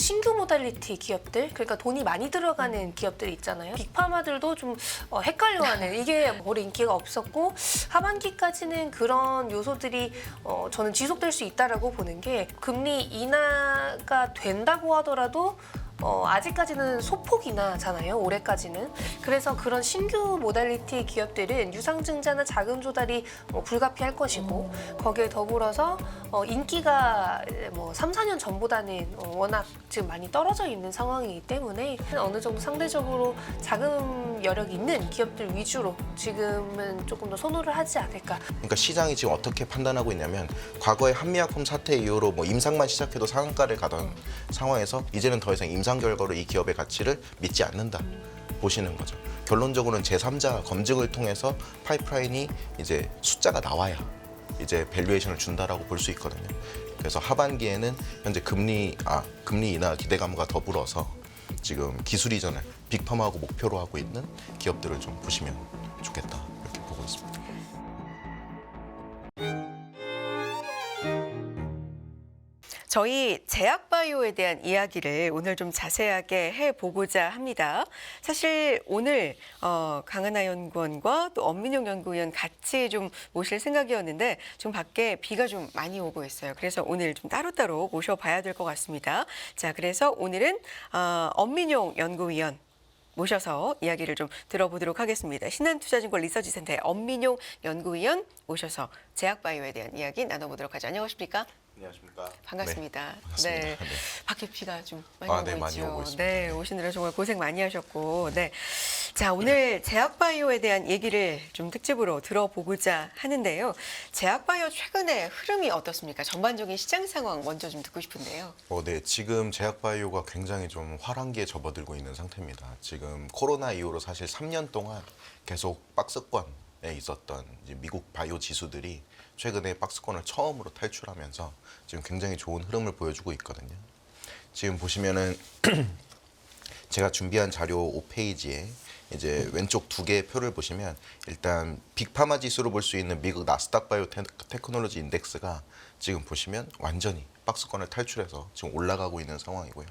신규 모달리티 기업들, 그러니까 돈이 많이 들어가는 기업들이 있잖아요. 빅파마들도 좀 헷갈려하는, 이게 오래 인기가 없었고 하반기까지는 그런 요소들이 저는 지속될 수 있다라고 보는 게, 금리 인하가 된다고 하더라도 아직까지는 소폭이나잖아요. 올해까지는. 그래서 그런 신규 모달리티 기업들은 유상증자나 자금 조달이 불가피할 것이고, 거기에 더불어서 인기가 3, 4년 전보다는 워낙 지금 많이 떨어져 있는 상황이기 때문에 어느 정도 상대적으로 자금 여력 있는 기업들 위주로 지금은 조금 더 선호를 하지 않을까. 그러니까 시장이 지금 어떻게 판단하고 있냐면, 과거에 한미약품 사태 이후로 임상만 시작해도 상한가를 가던 상황에서 이제는 더 이상 임상 결과로 이 기업의 가치를 믿지 않는다 보시는 거죠. 결론적으로는 제3자 검증을 통해서 파이프라인이 이제 숫자가 나와야 이제 밸류에이션을 준다라고 볼 수 있거든요. 그래서 하반기에는 현재 금리 인하 기대감과 더불어서 지금 기술 이전을 빅펌하고 목표로 하고 있는 기업들을 좀 보시면 좋겠다, 이렇게 보고 있습니다. 저희 제약바이오에 대한 이야기를 오늘 좀 자세하게 해보고자 합니다. 사실 오늘 강은하 연구원과 또 엄민용 연구위원 같이 좀 모실 생각이었는데 지금 밖에 비가 좀 많이 오고 있어요. 그래서 오늘 좀 따로따로 모셔봐야 될 것 같습니다. 자, 그래서 오늘은 엄민용 연구위원 모셔서 이야기를 좀 들어보도록 하겠습니다. 신한투자증권 리서치센터의 엄민용 연구위원 모셔서 제약바이오에 대한 이야기 나눠보도록 하죠. 안녕하십니까? 안녕하십니까? 반갑습니다. 네, 반갑습니다. 네. 네. 밖에 비가 좀 많이 오고 많이 있죠. 오고 있습니다. 네, 오시느라 정말 고생 많이 하셨고. 네. 자, 오늘 제약바이오에 대한 얘기를 좀 특집으로 들어보고자 하는데요. 제약바이오 최근의 흐름이 어떻습니까? 전반적인 시장 상황 먼저 좀 듣고 싶은데요. 네, 지금 제약바이오가 굉장히 좀 화랑기에 접어들고 있는 상태입니다. 지금 코로나 이후로 사실 3년 동안 계속 박스권에 있었던 이제 미국 바이오 지수들이 최근에 박스권을 처음으로 탈출하면서 지금 굉장히 좋은 흐름을 보여주고 있거든요. 지금 보시면은 제가 준비한 자료 5페이지에 이제 왼쪽 두 개의 표를 보시면, 일단 빅파마 지수로 볼 수 있는 미국 나스닥 바이오 테크놀로지 인덱스가 지금 보시면 완전히 박스권을 탈출해서 지금 올라가고 있는 상황이고요.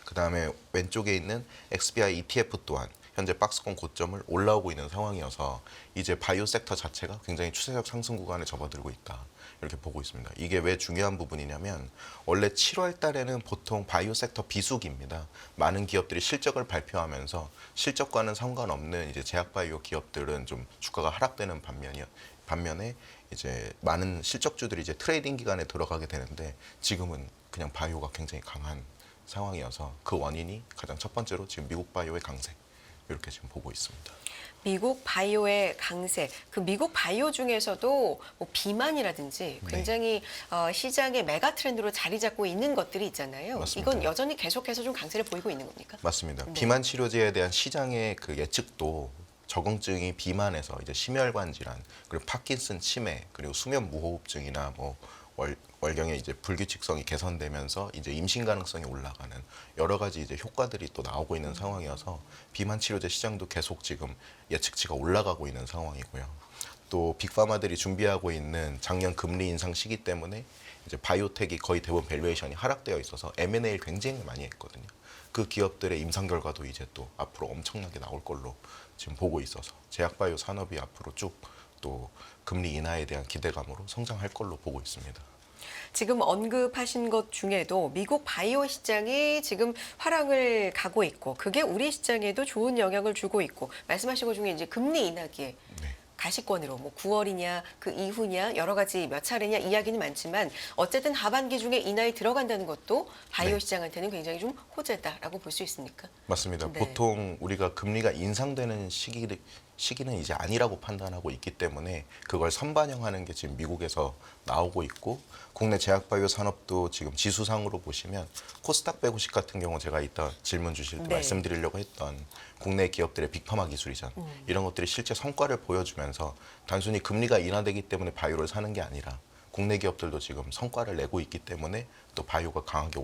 그 다음에 왼쪽에 있는 XBI ETF 또한 현재 박스권 고점을 올라오고 있는 상황이어서 이제 바이오 섹터 자체가 굉장히 추세적 상승 구간에 접어들고 있다, 이렇게 보고 있습니다. 이게 왜 중요한 부분이냐면, 원래 7월 달에는 보통 바이오 섹터 비수기입니다. 많은 기업들이 실적을 발표하면서 실적과는 상관없는 이제 제약 바이오 기업들은 좀 주가가 하락되는 반면에 이제 많은 실적주들이 이제 트레이딩 기간에 들어가게 되는데, 지금은 그냥 바이오가 굉장히 강한 상황이어서 그 원인이 가장 첫 번째로 지금 미국 바이오의 강세, 이렇게 지금 보고 있습니다. 미국 바이오의 강세, 그 미국 바이오 중에서도 뭐 비만이라든지 굉장히 시장의 메가 트렌드로 자리 잡고 있는 것들이 있잖아요. 맞습니다. 이건 여전히 계속해서 좀 강세를 보이고 있는 겁니까? 맞습니다. 네. 비만 치료제에 대한 시장의 그 예측도 적응증이 비만에서 이제 심혈관 질환, 그리고 파킨슨 치매, 그리고 수면 무호흡증이나 월경의 이제 불규칙성이 개선되면서 이제 임신 가능성이 올라가는 여러 가지 이제 효과들이 또 나오고 있는 상황이어서 비만 치료제 시장도 계속 지금 예측치가 올라가고 있는 상황이고요. 또 빅파마들이 준비하고 있는 작년 금리 인상 시기 때문에 이제 바이오텍이 거의 대부분 밸류에이션이 하락되어 있어서 M&A를 굉장히 많이 했거든요. 그 기업들의 임상 결과도 이제 또 앞으로 엄청나게 나올 걸로 지금 보고 있어서 제약바이오 산업이 앞으로 쭉 또 금리 인하에 대한 기대감으로 성장할 걸로 보고 있습니다. 지금 언급하신 것 중에도 미국 바이오 시장이 지금 화랑을 가고 있고, 그게 우리 시장에도 좋은 영향을 주고 있고, 말씀하신 것 중에 이제 금리 인하기에 네. 가시권으로 뭐 9월이냐 그 이후냐 여러 가지 몇 차례냐 이야기는 많지만, 어쨌든 하반기 중에 인하에 들어간다는 것도 바이오 네. 시장한테는 굉장히 좀 호재다라고 볼 수 있습니까? 맞습니다. 네. 보통 우리가 금리가 인상되는 시기는 이제 아니라고 판단하고 있기 때문에 그걸 선반영하는 게 지금 미국에서 나오고 있고, 국내 제약바이오 산업도 지금 지수상으로 보시면 코스닥 150 같은 경우 제가 이따 질문 주실 때 네. 말씀드리려고 했던 국내 기업들의 빅파마 기술 이전, 이런 것들이 실제 성과를 보여주면서 단순히 금리가 인하되기 때문에 바이오를 사는 게 아니라 국내 기업들도 지금 성과를 내고 있기 때문에 또 바이오가 강하게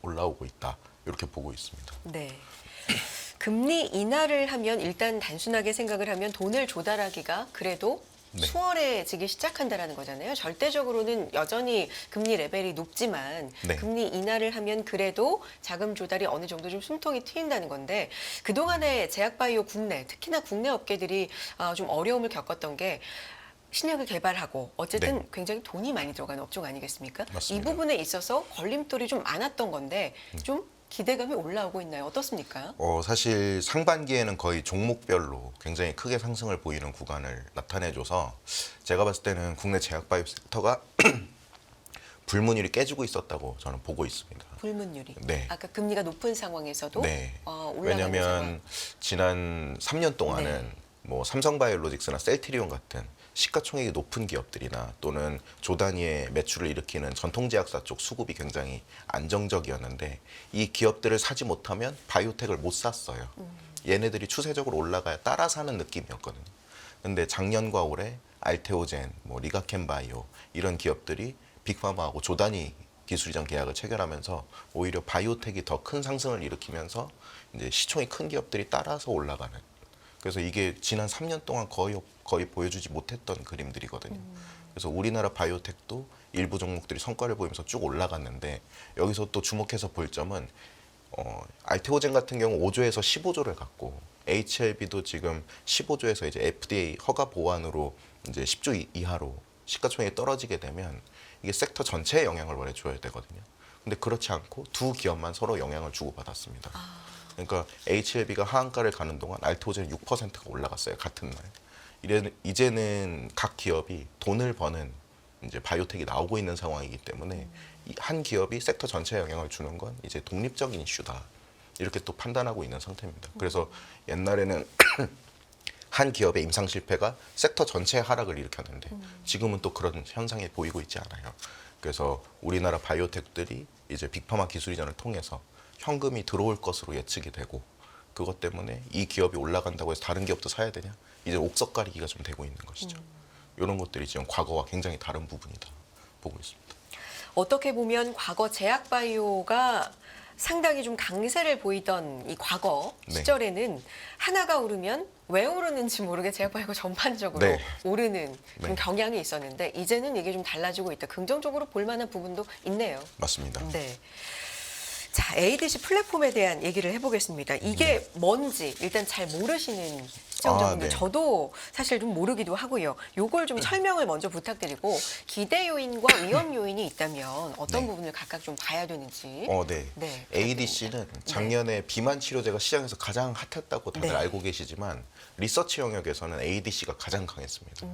올라오고 있다, 이렇게 보고 있습니다. 네. 금리 인하를 하면 일단 단순하게 생각을 하면 돈을 조달하기가 그래도 네. 수월해지기 시작한다라는 거잖아요. 절대적으로는 여전히 금리 레벨이 높지만 네. 금리 인하를 하면 그래도 자금 조달이 어느 정도 좀 숨통이 트인다는 건데 그동안에 제약바이오 국내, 특히나 국내 업계들이 좀 어려움을 겪었던 게 신약을 개발하고 어쨌든 네. 굉장히 돈이 많이 들어가는 업종 아니겠습니까? 맞습니다. 이 부분에 있어서 걸림돌이 좀 많았던 건데 좀 기대감이 올라오고 있나요? 어떻습니까? 사실 상반기에는 거의 종목별로 굉장히 크게 상승을 보이는 구간을 나타내줘서 제가 봤을 때는 국내 제약바이오 섹터가 불문율이 깨지고 있었다고 저는 보고 있습니다. 불문율이. 네. 아까 금리가 높은 상황에서도 네. 올라가는 왜냐하면 상황. 지난 3년 동안은 네. 뭐 삼성바이오로직스나 셀트리온 같은 시가총액이 높은 기업들이나 또는 조 단위의 매출을 일으키는 전통제약사 쪽 수급이 굉장히 안정적이었는데 이 기업들을 사지 못하면 바이오텍을 못 샀어요. 얘네들이 추세적으로 올라가야 따라 사는 느낌이었거든요. 근데 작년과 올해 알테오젠, 뭐 리가켄바이오 이런 기업들이 빅파마하고 조 단위 기술 이전 계약을 체결하면서 오히려 바이오텍이 더 큰 상승을 일으키면서 이제 시총이 큰 기업들이 따라서 올라가는. 그래서 이게 지난 3년 동안 거의 보여주지 못했던 그림들이거든요. 그래서 우리나라 바이오텍도 일부 종목들이 성과를 보이면서 쭉 올라갔는데 여기서 또 주목해서 볼 점은 알테오젠 같은 경우 5조에서 15조를 갖고 HLB도 지금 15조에서 이제 FDA 허가 보완으로 이제 10조 이하로 시가총액이 떨어지게 되면 이게 섹터 전체에 영향을 원래 줘야 되거든요. 근데 그렇지 않고 두 기업만 서로 영향을 주고받았습니다. 그러니까 HLB가 하한가를 가는 동안 알테오젠 6%가 올라갔어요. 같은 날. 이제는 각 기업이 돈을 버는 이제 바이오텍이 나오고 있는 상황이기 때문에 이 한 기업이 섹터 전체에 영향을 주는 건 이제 독립적인 이슈다. 이렇게 또 판단하고 있는 상태입니다. 그래서 옛날에는 한 기업의 임상 실패가 섹터 전체의 하락을 일으켰는데 지금은 또 그런 현상이 보이고 있지 않아요. 그래서 우리나라 바이오텍들이 이제 빅파마 기술 이전을 통해서 현금이 들어올 것으로 예측이 되고 그것 때문에 이 기업이 올라간다고 해서 다른 기업도 사야 되냐? 이제 옥석 가리기가 좀 되고 있는 것이죠. 이런 것들이 지금 과거와 굉장히 다른 부분이다 보고 있습니다. 어떻게 보면 과거 제약바이오가 상당히 좀 강세를 보이던 이 과거 네. 시절에는 하나가 오르면 왜 오르는지 모르게 제약바이오가 전반적으로 네. 오르는 그런 네. 경향이 있었는데 이제는 이게 좀 달라지고 있다. 긍정적으로 볼 만한 부분도 있네요. 맞습니다. 네. 자, ADC 플랫폼에 대한 얘기를 해보겠습니다. 이게 뭔지 일단 잘 모르시는 시청자분들 네. 저도 사실 좀 모르기도 하고요. 요걸 좀 설명을 먼저 부탁드리고 기대 요인과 위험 요인이 있다면 어떤 네. 부분을 각각 좀 봐야 되는지. 네. 네, ADC는 작년에 비만 치료제가 시장에서 가장 핫했다고 다들 네. 알고 계시지만 리서치 영역에서는 ADC가 가장 강했습니다.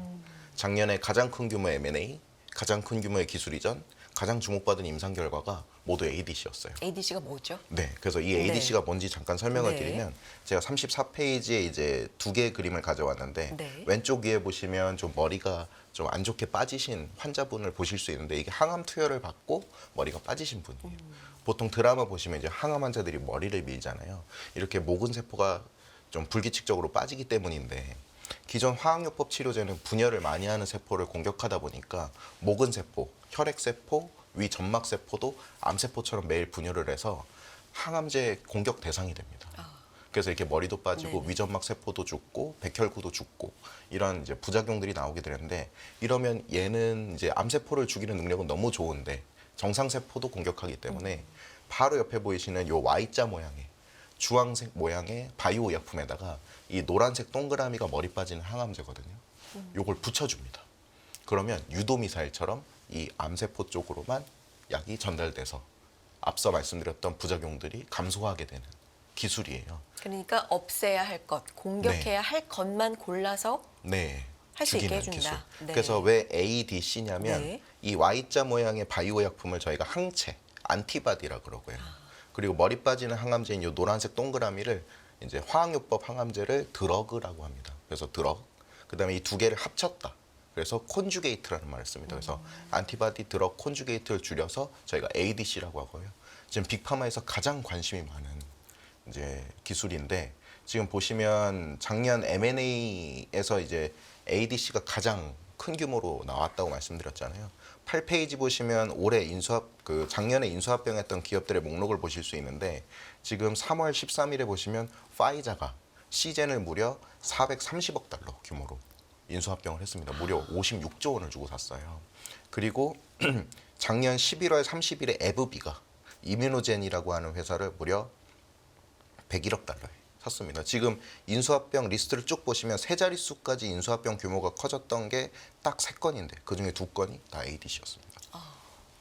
작년에 가장 큰 규모의 M&A, 가장 큰 규모의 기술 이전, 가장 주목받은 임상 결과가 모두 ADC였어요. ADC가 뭐죠? 네, 그래서 이 ADC가 뭔지 잠깐 설명을 네. 드리면 제가 34페이지에 이제 두 개의 그림을 가져왔는데 네. 왼쪽 위에 보시면 좀 머리가 좀 안 좋게 빠지신 환자분을 보실 수 있는데 이게 항암 투여를 받고 머리가 빠지신 분이에요. 보통 드라마 보시면 이제 항암 환자들이 머리를 밀잖아요. 이렇게 모근 세포가 좀 불규칙적으로 빠지기 때문인데 기존 화학요법 치료제는 분열을 많이 하는 세포를 공격하다 보니까 모근 세포, 혈액 세포, 위 점막 세포도 암세포처럼 매일 분열을 해서 항암제 공격 대상이 됩니다. 그래서 이렇게 머리도 빠지고 네네. 위점막 세포도 죽고 백혈구도 죽고 이런 이제 부작용들이 나오게 되는데 이러면 얘는 이제 암세포를 죽이는 능력은 너무 좋은데 정상 세포도 공격하기 때문에 바로 옆에 보이시는 요 Y자 모양의 주황색 모양의 바이오 약품에다가 이 노란색 동그라미가 머리 빠지는 항암제거든요. 요걸 붙여줍니다. 그러면 유도미사일처럼 이 암세포 쪽으로만 약이 전달돼서 앞서 말씀드렸던 부작용들이 감소하게 되는 기술이에요. 그러니까 없애야 할 것, 공격해야 할 것만 골라서 네. 할수 있게 죽이는 해준다. 기술. 네. 그래서 왜 ADC냐면 네. 이 Y자 모양의 바이오 약품을 저희가 항체, 안티바디라 그러고요. 그리고 머리 빠지는 항암제인 이 노란색 동그라미를 이제 화학요법 항암제를 드러그라고 합니다. 그래서 드럭. 그다음에 이 두 개를 합쳤다. 그래서 콘주게이트라는 말을 씁니다. 그래서 안티바디 드럭 콘주게이트를 줄여서 저희가 ADC라고 하고요. 지금 빅파마에서 가장 관심이 많은 이제 기술인데 지금 보시면 작년 M&A에서 이제 ADC가 가장 큰 규모로 나왔다고 말씀드렸잖아요. 8페이지 보시면 올해 작년에 인수합병했던 기업들의 목록을 보실 수 있는데 지금 3월 13일에 보시면 파이자가 시젠을 무려 430억 달러 규모로 인수합병을 했습니다. 무려 56조 원을 주고 샀어요. 그리고 작년 11월 30일에 에브비가 이뮤노젠이라고 하는 회사를 무려 101억 달러에 샀습니다. 지금 인수합병 리스트를 쭉 보시면 세 자릿수까지 인수합병 규모가 커졌던 게 딱 3건인데 그중에 2건이 다 ADC였습니다.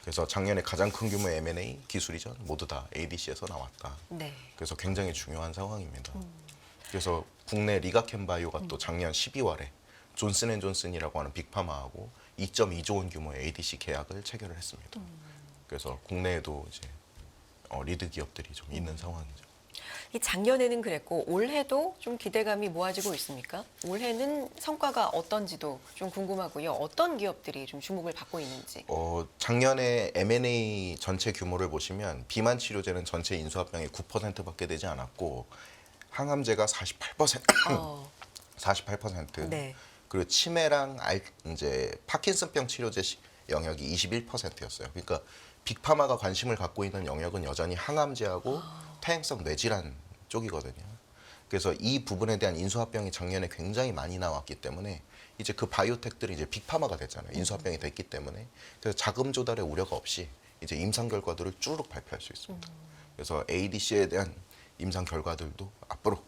그래서 작년에 가장 큰 규모의 M&A 기술 이전 모두 다 ADC에서 나왔다. 네. 그래서 굉장히 중요한 상황입니다. 그래서 국내 리가켄바이오가 또 작년 12월에 존슨앤존슨이라고 하는 빅파마하고 2.2조 원 규모의 ADC 계약을 체결을 했습니다. 그래서 국내에도 이제 리드 기업들이 좀 있는 상황이죠. 이 작년에는 그랬고 올해도 좀 기대감이 모아지고 있습니까? 올해는 성과가 어떤지도 좀 궁금하고요. 어떤 기업들이 좀 주목을 받고 있는지. 작년에 M&A 전체 규모를 보시면 비만 치료제는 전체 인수합병의 9%밖에 되지 않았고 항암제가 48%, 48%. 네. 그리고 치매랑 이제 파킨슨병 치료제 영역이 21%였어요. 그러니까 빅파마가 관심을 갖고 있는 영역은 여전히 항암제하고 퇴행성 뇌질환 쪽이거든요. 그래서 이 부분에 대한 인수합병이 작년에 굉장히 많이 나왔기 때문에 이제 그 바이오텍들이 이제 빅파마가 됐잖아요. 인수합병이 됐기 때문에. 그래서 자금 조달의 우려가 없이 이제 임상 결과들을 쭉 발표할 수 있습니다. 그래서 ADC에 대한 임상 결과들도 앞으로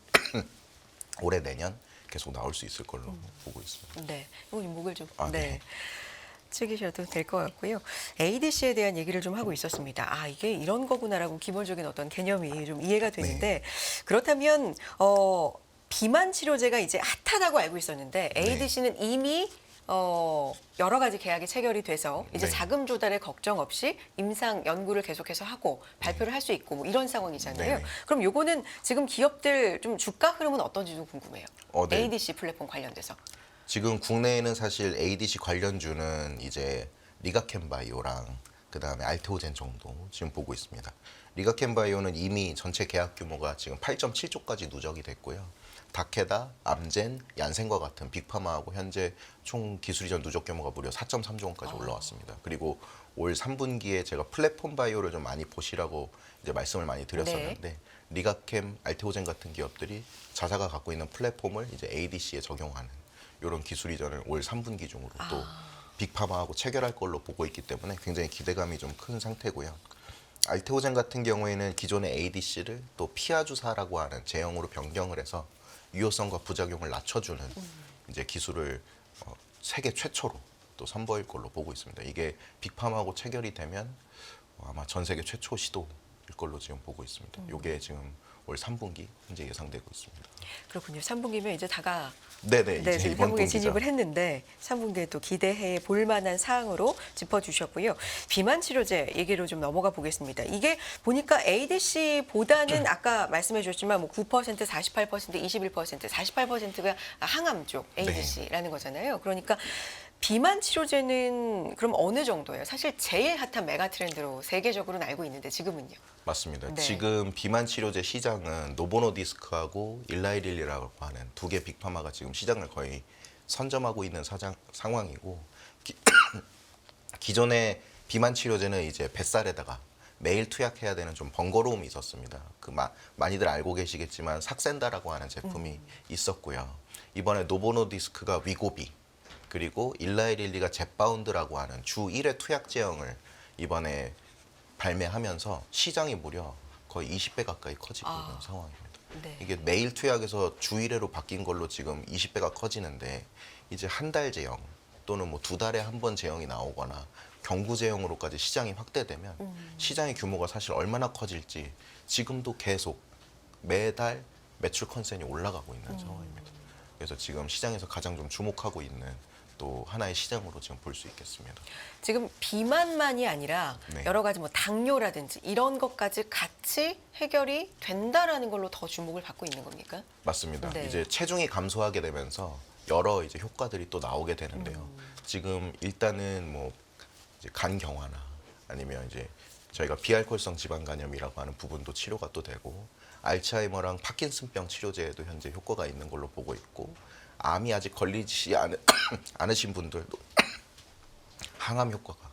올해 내년 계속 나올 수 있을 걸로 보고 있습니다. 네. 이거 목을 좀. 아, 네. 숙이셔도 될 것 같고요. ADC에 대한 얘기를 좀 하고 있었습니다. 아, 이게 이런 거구나라고 기본적인 어떤 개념이 좀 이해가 되는데 그렇다면 비만 치료제가 이제 핫하다고 알고 있었는데 ADC는 이미 여러 가지 계약이 체결이 돼서 이제 네. 자금 조달에 걱정 없이 임상 연구를 계속해서 하고 발표를 할 수 있고 뭐 이런 상황이잖아요. 네. 그럼 요거는 지금 기업들 좀 주가 흐름은 어떤지도 궁금해요. 네. ADC 플랫폼 관련돼서. 지금 국내에는 사실 ADC 관련주는 이제 리가켄바이오랑 그다음에 알테오젠 정도 지금 보고 있습니다. 리가켄바이오는 이미 전체 계약 규모가 지금 8.7조까지 누적이 됐고요. 다케다, 암젠, 얀센과 같은 빅파마하고 현재 총 기술 이전 누적 규모가 무려 4.3조 원까지 올라왔습니다. 그리고 올 3분기에 제가 플랫폼 바이오를 좀 많이 보시라고 이제 말씀을 많이 드렸었는데 리가캠, 알테오젠 같은 기업들이 자사가 갖고 있는 플랫폼을 이제 ADC에 적용하는 이런 기술 이전을 올 3분기 중으로 또 빅파마하고 체결할 걸로 보고 있기 때문에 굉장히 기대감이 좀 큰 상태고요. 알테오젠 같은 경우에는 기존의 ADC를 또 피아주사라고 하는 제형으로 변경을 해서 유효성과 부작용을 낮춰주는 이제 기술을 세계 최초로 또 선보일 걸로 보고 있습니다. 이게 빅파마하고 체결이 되면 아마 전 세계 최초 시도일 걸로 지금 보고 있습니다. 이게 지금 올 3분기 현재 예상되고 있습니다. 그렇군요. 3분기면 이제 다가 네네. 네, 이제 이번 3분기에 분기죠. 진입을 했는데 3분기에 또 기대해 볼 만한 사항으로 짚어주셨고요. 비만 치료제 얘기로 좀 넘어가 보겠습니다. 이게 보니까 ADC보다는 아까 말씀해 주셨지만 뭐 9%, 48%, 21%, 48%가 항암 쪽 ADC라는 거잖아요. 그러니까 비만 치료제는 그럼 어느 정도예요? 사실 제일 핫한 메가 트렌드로 세계적으로는 알고 있는데 지금은요? 맞습니다. 네. 지금 비만 치료제 시장은 노보노디스크하고 일라이릴리라고 하는 두 개 빅파마가 지금 시장을 거의 선점하고 있는 상황이고 기존의 비만 치료제는 이제 뱃살에다가 매일 투약해야 되는 좀 번거로움이 있었습니다. 많이들 알고 계시겠지만 삭센다라고 하는 제품이 있었고요. 이번에 노보노디스크가 위고비 그리고 일라이릴리가 젯바운드라고 하는 주 1회 투약 제형을 이번에 발매하면서 시장이 무려 거의 20배 가까이 커지고 있는 상황입니다. 네. 이게 매일 투약에서 주 1회로 바뀐 걸로 지금 20배가 커지는데 이제 한 달 제형 또는 뭐 2달에 한 번 제형이 나오거나 경구 제형으로까지 시장이 확대되면 시장의 규모가 사실 얼마나 커질지 지금도 계속 매달 매출 컨센이 올라가고 있는 상황입니다. 그래서 지금 시장에서 가장 좀 주목하고 있는 또 하나의 시장으로 지금 볼 수 있겠습니다. 지금 비만만이 아니라 네. 여러 가지 뭐 당뇨라든지 이런 것까지 같이 해결이 된다라는 걸로 더 주목을 받고 있는 겁니까? 맞습니다. 네. 이제 체중이 감소하게 되면서 여러 이제 효과들이 또 나오게 되는데요. 지금 일단은 뭐 이제 간 경화나 아니면 이제 저희가 비알코올성 지방간염이라고 하는 부분도 치료가 또 되고 알츠하이머랑 파킨슨병 치료제에도 현재 효과가 있는 걸로 보고 있고 암이 아직 걸리지 않으신 분들도 항암 효과가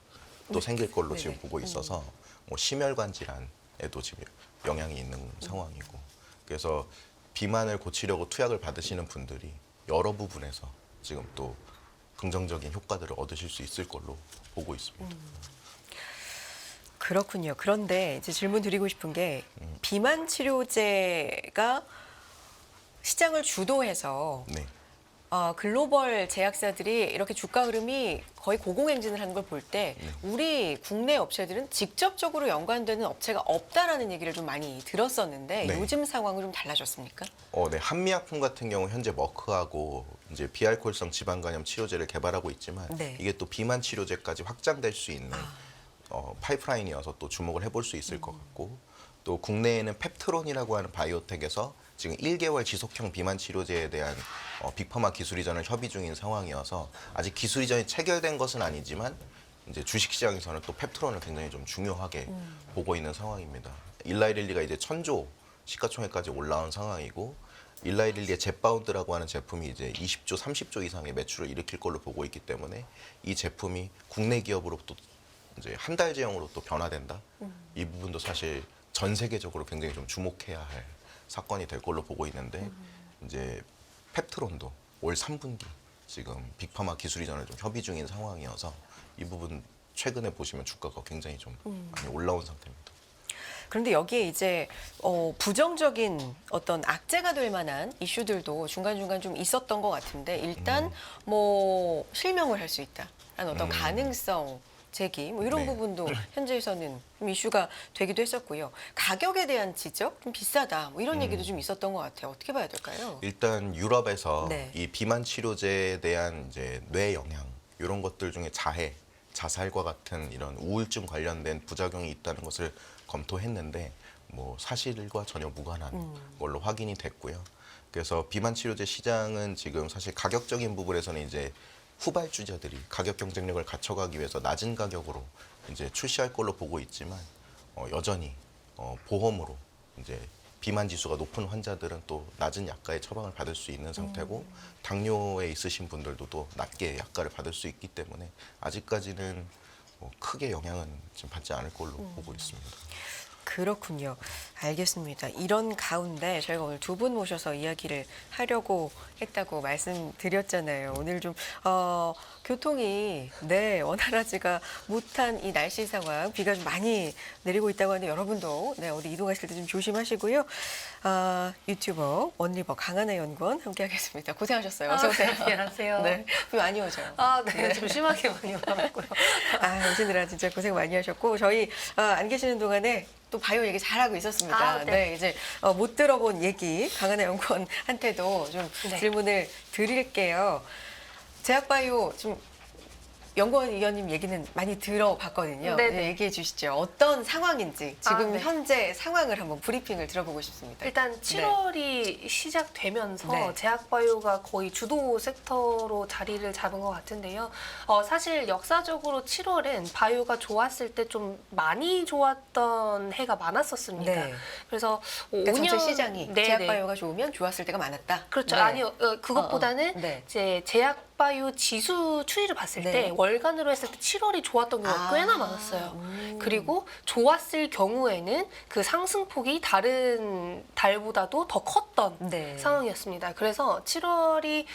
또 생길 걸로 지금 보고 있어서 뭐 심혈관 질환에도 지금 영향이 있는 상황이고 그래서 비만을 고치려고 투약을 받으시는 분들이 여러 부분에서 지금 또 긍정적인 효과들을 얻으실 수 있을 걸로 보고 있습니다. 그렇군요. 그런데 이제 질문 드리고 싶은 게 비만 치료제가 시장을 주도해서 네. 글로벌 제약사들이 이렇게 주가 흐름이 거의 고공행진을 하는 걸 볼 때 우리 국내 업체들은 직접적으로 연관되는 업체가 없다라는 얘기를 좀 많이 들었었는데 네. 요즘 상황은 좀 달라졌습니까? 네. 한미약품 같은 경우 현재 머크하고 이제 비알코올성 지방간염 치료제를 개발하고 있지만 네. 이게 또 비만 치료제까지 확장될 수 있는 파이프라인이어서 또 주목을 해볼 수 있을 것 같고 또 국내에는 펩트론이라고 하는 바이오텍에서 지금 1개월 지속형 비만 치료제에 대한 빅파마 기술 이전을 협의 중인 상황이어서 아직 기술 이전이 체결된 것은 아니지만 이제 주식시장에서는 또 펩트론을 굉장히 좀 중요하게 보고 있는 상황입니다. 일라이릴리가 이제 1000조 시가총액까지 올라온 상황이고 일라이릴리의 젯바운드라고 하는 제품이 이제 20조, 30조 이상의 매출을 일으킬 걸로 보고 있기 때문에 이 제품이 국내 기업으로부터 이제 한 달 제형으로 또 변화된다. 이 부분도 사실 전 세계적으로 굉장히 좀 주목해야 할 사건이 될 걸로 보고 있는데 이제 펩트론도 올 3분기 지금 빅파마 기술 이전을 좀 협의 중인 상황이어서 이 부분 최근에 보시면 주가가 굉장히 좀 많이 올라온 상태입니다. 그런데 여기에 이제 부정적인 어떤 악재가 될 만한 이슈들도 중간중간 좀 있었던 것 같은데 일단 뭐 실명을 할 수 있다라는 어떤 가능성 제기 뭐 이런 네. 부분도 현재에서는 좀 이슈가 되기도 했었고요. 가격에 대한 지적 좀 비싸다 뭐 이런 얘기도 좀 있었던 것 같아요. 어떻게 봐야 될까요? 일단 유럽에서 네. 이 비만 치료제에 대한 이제 뇌 영향 이런 것들 중에 자해, 자살과 같은 이런 우울증 관련된 부작용이 있다는 것을 검토했는데 뭐 사실과 전혀 무관한 걸로 확인이 됐고요. 그래서 비만 치료제 시장은 지금 사실 가격적인 부분에서는 이제 후발주자들이 가격 경쟁력을 갖춰가기 위해서 낮은 가격으로 이제 출시할 걸로 보고 있지만 여전히 보험으로 이제 비만 지수가 높은 환자들은 또 낮은 약가의 처방을 받을 수 있는 상태고 당뇨에 있으신 분들도 또 낮게 약가를 받을 수 있기 때문에 아직까지는 크게 영향은 지금 받지 않을 걸로 보고 있습니다. 그렇군요. 알겠습니다. 이런 가운데 저희가 오늘 두 분 모셔서 이야기를 하려고 했다고 말씀드렸잖아요. 오늘 좀 교통이 원활하지가 못한 이 날씨 상황, 비가 좀 많이 내리고 있다고 하는데 여러분도 어디 이동하실 때 좀 조심하시고요. 유튜버 원리버 강하나 연구원 함께하겠습니다. 고생하셨어요. 어서 오세요. 안녕하세요. 네, 비 많이 오죠. 네. 좀 심하게 많이 와갖고요. 오시느라 진짜 고생 많이 하셨고 저희 안 계시는 동안에 또 바이오 얘기 잘하고 있었습니다. 네. 이제 못 들어본 얘기 강하나 연구원한테도 좀 네. 질문을 드릴게요. 제약바이오 좀 연구원 위원님 얘기는 많이 들어봤거든요. 네네. 네, 얘기해 주시죠. 어떤 상황인지 지금 네. 현재 상황을 한번 브리핑을 들어보고 싶습니다. 일단 7월이 시작되면서 네. 제약바이오가 거의 주도 섹터로 자리를 잡은 것 같은데요. 사실 역사적으로 7월은 바이오가 좋았을 때 좀 많이 좋았던 해가 많았었습니다. 네. 그래서 그러니까 5년 전체 시장이 네네. 제약바이오가 좋으면 좋았을 때가 많았다. 그렇죠. 네. 아니요. 그것보다는 네. 이제 제약바이오 지수 추이를 봤을 네. 때 월간으로 했을 때 7월이 좋았던 경우가 꽤나 많았어요. 그리고 좋았을 경우에는 그 상승폭이 다른 달보다도 더 컸던 네. 상황이었습니다. 그래서 7월이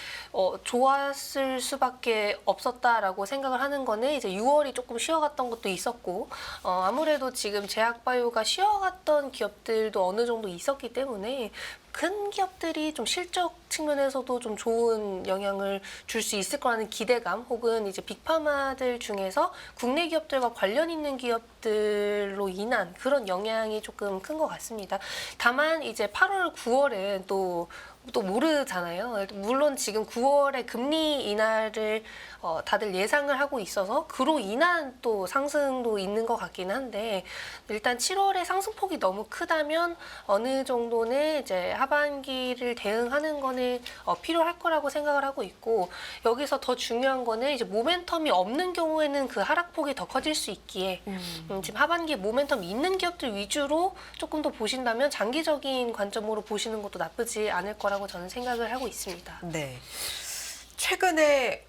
좋았을 수밖에 없었다라고 생각을 하는 거는 이제 6월이 조금 쉬어갔던 것도 있었고 아무래도 지금 제약바이오가 쉬어갔던 기업들도 어느 정도 있었기 때문에 큰 기업들이 좀 실적 측면에서도 좀 좋은 영향을 줄 수 있을 거라는 기대감 혹은 이제 빅파마들 중에서 국내 기업들과 관련 있는 기업들로 인한 그런 영향이 조금 큰 것 같습니다. 다만 이제 8월, 9월은 또 모르잖아요. 물론 지금 9월에 금리 인하를 다들 예상을 하고 있어서 그로 인한 또 상승도 있는 것 같긴 한데 일단 7월에 상승폭이 너무 크다면 어느 정도는 이제 하반기를 대응하는 거는 필요할 거라고 생각을 하고 있고 여기서 더 중요한 거는 이제 모멘텀이 없는 경우에는 그 하락폭이 더 커질 수 있기에 지금 하반기에 모멘텀이 있는 기업들 위주로 조금 더 보신다면 장기적인 관점으로 보시는 것도 나쁘지 않을 거라고 저는 생각을 하고 있습니다. 네. 최근에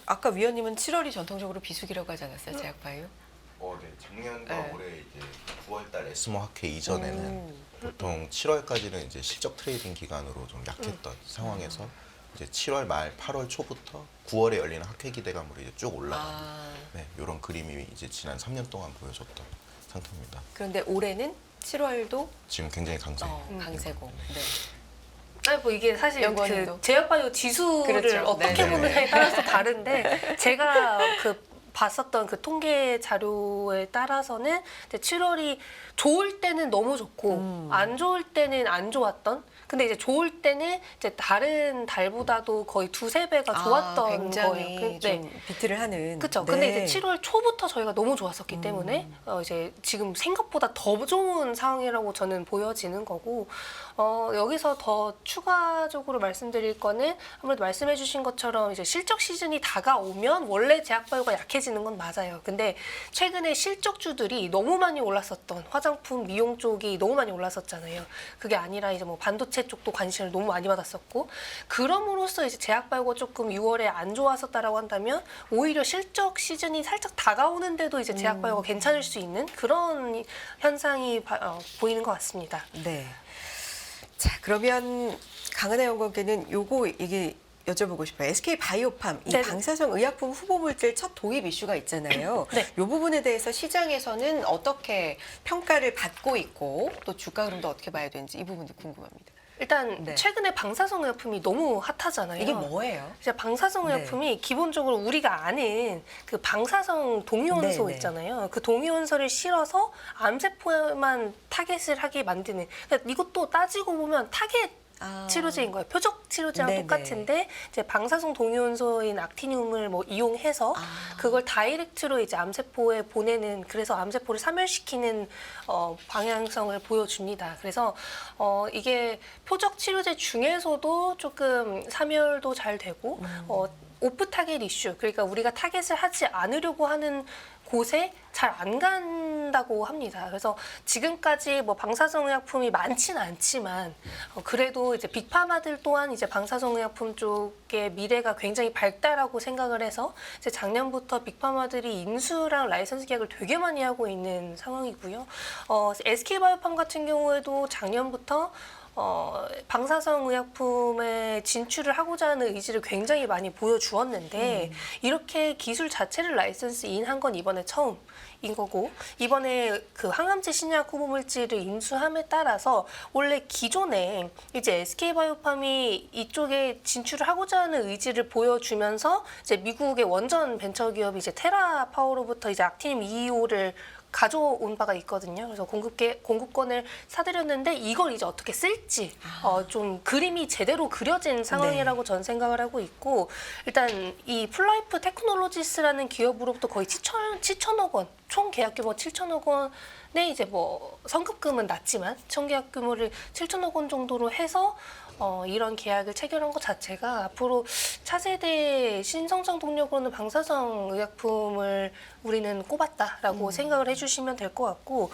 아까 위원님은 7월이 전통적으로 비수기라고 하지 않았어요, 제약바이오? 네. 작년과 네. 올해 이제 9월달 에스모 학회 이전에는 보통 7월까지는 이제 실적 트레이딩 기간으로 좀 약했던 상황에서 이제 7월 말, 8월 초부터 9월에 열리는 학회 기대감으로 이제 쭉 올라가는 아, 네, 이런 그림이 이제 지난 3년 동안 보여줬던 상태입니다. 그런데 올해는 7월도 지금 굉장히 강세. 강세고. 네. 아니 뭐 이게 사실 연구원님도. 그 제약바이오 지수를 그렇죠. 어떻게 네네. 보느냐에 따라서 다른데 제가 그 봤었던 그 통계 자료에 따라서는 이제 7월이 좋을 때는 너무 좋고 안 좋을 때는 안 좋았던. 근데 이제 좋을 때는 이제 다른 달보다도 거의 두세 배가 좋았던 굉장히 거예요. 좀 비트를 하는. 그렇죠. 네. 근데 이제 7월 초부터 저희가 너무 좋았었기 때문에 이제 지금 생각보다 더 좋은 상황이라고 저는 보여지는 거고 여기서 더 추가적으로 말씀드릴 거는 아무래도 말씀해주신 것처럼 이제 실적 시즌이 다가오면 원래 제약바이오가 약해지는 건 맞아요. 근데 최근에 실적주들이 너무 많이 올랐었던 화장품, 미용 쪽이 너무 많이 올랐었잖아요. 그게 아니라 이제 뭐 반도체 쪽도 관심을 너무 많이 받았었고 그럼으로써 이제 제약바이오가 조금 6월에 안 좋았었다라고 한다면 오히려 실적 시즌이 살짝 다가오는데도 이제 제약바이오가 괜찮을 수 있는 그런 현상이 보이는 것 같습니다. 네. 자, 그러면 강은하 연구원께는 요거 이게 여쭤보고 싶어요. SK 바이오팜 이 네네. 방사성 의약품 후보 물질 첫 도입 이슈가 있잖아요. 네. 이 부분에 대해서 시장에서는 어떻게 평가를 받고 있고 또 주가 흐름도 어떻게 봐야 되는지 이 부분도 궁금합니다. 일단 네. 최근에 방사성 의약품이 너무 핫하잖아요. 이게 뭐예요? 이제 방사성 네. 의약품이 기본적으로 우리가 아는 그 방사성 동위원소 네, 네. 있잖아요. 그 동위원소를 실어서 암세포에만 타겟을 하게 만드는. 그러니까 이것도 따지고 보면 타겟 치료제인 거예요. 표적 치료제랑 네네. 똑같은데 이제 방사성 동위원소인 악티늄을 뭐 이용해서 그걸 다이렉트로 이제 암세포에 보내는 그래서 암세포를 사멸시키는 방향성을 보여줍니다. 그래서 이게 표적 치료제 중에서도 조금 사멸도 잘 되고 오프 타겟 이슈 그러니까 우리가 타겟을 하지 않으려고 하는 곳에 잘 안 간다고 합니다. 그래서 지금까지 뭐 방사성 의약품이 많지는 않지만 그래도 이제 빅파마들 또한 이제 방사성 의약품 쪽의 미래가 굉장히 밝다라고 생각을 해서 이제 작년부터 빅파마들이 인수랑 라이선스 계약을 되게 많이 하고 있는 상황이고요. SK바이오팜 같은 경우에도 작년부터 방사성 의약품에 진출을 하고자 하는 의지를 굉장히 많이 보여주었는데 이렇게 기술 자체를 라이선스 인한 건 이번에 처음인 거고 이번에 그 항암제 신약 후보 물질을 인수함에 따라서 원래 기존에 이제 SK바이오팜이 이쪽에 진출을 하고자 하는 의지를 보여주면서 이제 미국의 원전 벤처 기업이 이제 테라파워로부터 이제 악티늄 225를 가져온 바가 있거든요. 그래서 공급권을 사들였는데 이걸 이제 어떻게 쓸지 좀 그림이 제대로 그려진 상황이라고 전 생각을 하고 있고 일단 이 플라이프 테크놀로지스라는 기업으로부터 거의 7천억 원, 총 계약 규모 7천억 원의 이제 뭐 성급금은 낮지만 총 계약 규모를 7천억 원 정도로 해서 이런 계약을 체결한 것 자체가 앞으로 차세대 신성장 동력으로는 방사성 의약품을 우리는 꼽았다라고 생각을 해주시면 될 것 같고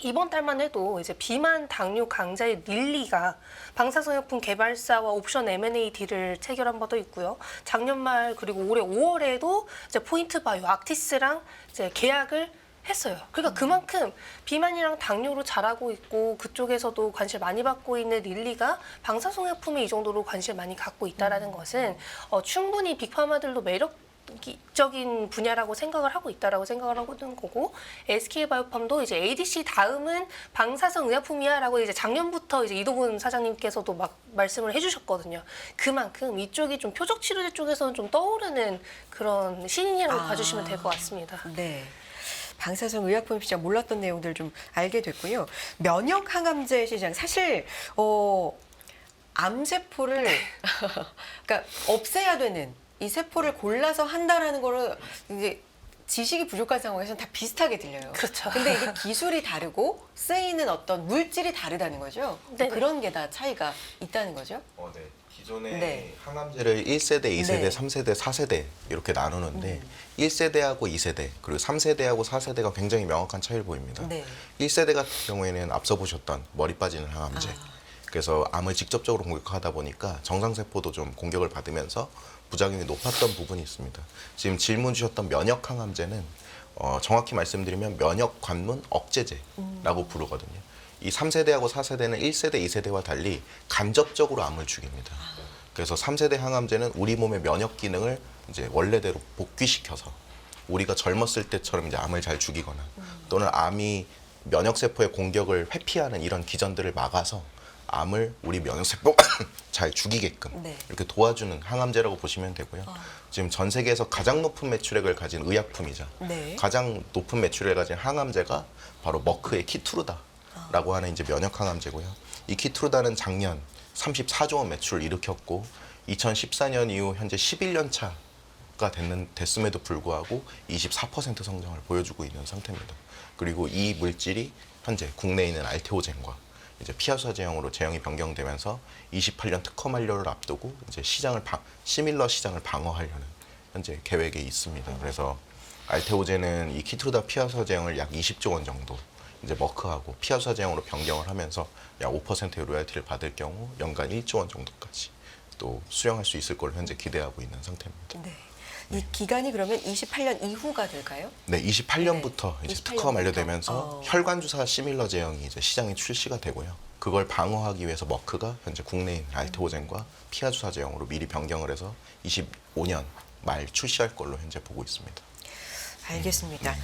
이번 달만 해도 이제 비만 당뇨 강자의 릴리가 방사성 의약품 개발사와 옵션 M&A 딜을 체결한 바도 있고요. 작년 말 그리고 올해 5월에도 이제 포인트 바이오 악티스랑 이제 계약을 했어요. 그러니까 그만큼 비만이랑 당뇨로 잘하고 있고 그쪽에서도 관심을 많이 받고 있는 릴리가 방사성 의약품에 이 정도로 관심을 많이 갖고 있다라는 것은 충분히 빅파마들도 매력적인 분야라고 생각을 하고 있다라고 생각을 하고는 거고 SK바이오팜도 이제 ADC 다음은 방사성 의약품이야라고 이제 작년부터 이제 이도근 사장님께서도 막 말씀을 해주셨거든요. 그만큼 이쪽이 좀 표적 치료제 쪽에서는 좀 떠오르는 그런 신인이라고 봐주시면 될 것 같습니다. 네. 방사성 의약품 시장 몰랐던 내용들을 좀 알게 됐고요. 면역 항암제 시장 사실 암세포를 그러니까 없애야 되는 이 세포를 골라서 한다라는 거를 이제 지식이 부족한 상황에서는 다 비슷하게 들려요. 그렇죠. 근데 이게 기술이 다르고 쓰이는 어떤 물질이 다르다는 거죠. 네네. 그런 게 다 차이가 있다는 거죠. 네. 기존에 네. 항암제를 1세대, 2세대, 네. 3세대, 4세대 이렇게 나누는데 1세대하고 2세대 그리고 3세대하고 4세대가 굉장히 명확한 차이를 보입니다. 네. 1세대 같은 경우에는 앞서 보셨던 머리 빠지는 항암제. 그래서 암을 직접적으로 공격하다 보니까 정상세포도 좀 공격을 받으면서 부작용이 높았던 부분이 있습니다. 지금 질문 주셨던 면역 항암제는 정확히 말씀드리면 면역 관문 억제제라고 부르거든요. 이 3세대하고 4세대는 1세대, 2세대와 달리 간접적으로 암을 죽입니다. 그래서 3세대 항암제는 우리 몸의 면역 기능을 이제 원래대로 복귀시켜서 우리가 젊었을 때처럼 이제 암을 잘 죽이거나 또는 암이 면역세포의 공격을 회피하는 이런 기전들을 막아서 암을 우리 면역세포가 잘 죽이게끔 네. 이렇게 도와주는 항암제라고 보시면 되고요. 지금 전 세계에서 가장 높은 매출액을 가진 의약품이자 네. 가장 높은 매출액을 가진 항암제가 바로 머크의 키투르다라고 하는 이제 면역 항암제고요. 이 키투르다는 작년 34조 원 매출을 일으켰고 2014년 이후 현재 11년 차가 됐음에도 불구하고 24% 성장을 보여주고 있는 상태입니다. 그리고 이 물질이 현재 국내에 있는 알테오젠과 이제 피하수화 제형으로 제형이 변경되면서 28년 특허 만료를 앞두고 이제 시밀러 시장을 방어하려는 현재 계획에 있습니다. 그래서 알테오젠은 이 키투르다 피하수화 제형을 약 20조 원 정도 이제 머크하고 피하수화 제형으로 변경을 하면서 약 5%의 로열티를 받을 경우 연간 1조 원 정도까지 또 수령할 수 있을 걸로 현재 기대하고 있는 상태입니다. 네. 이 기간이 그러면 28년 이후가 될까요? 네, 28년부터 네, 이제 28년부터. 특허가 만료되면서 어. 혈관 주사 시밀러 제형이 이제 시장에 출시가 되고요. 그걸 방어하기 위해서 머크가 현재 국내인 알테오젠과 피하 주사 제형으로 미리 변경을 해서 25년 말 출시할 걸로 현재 보고 있습니다. 알겠습니다.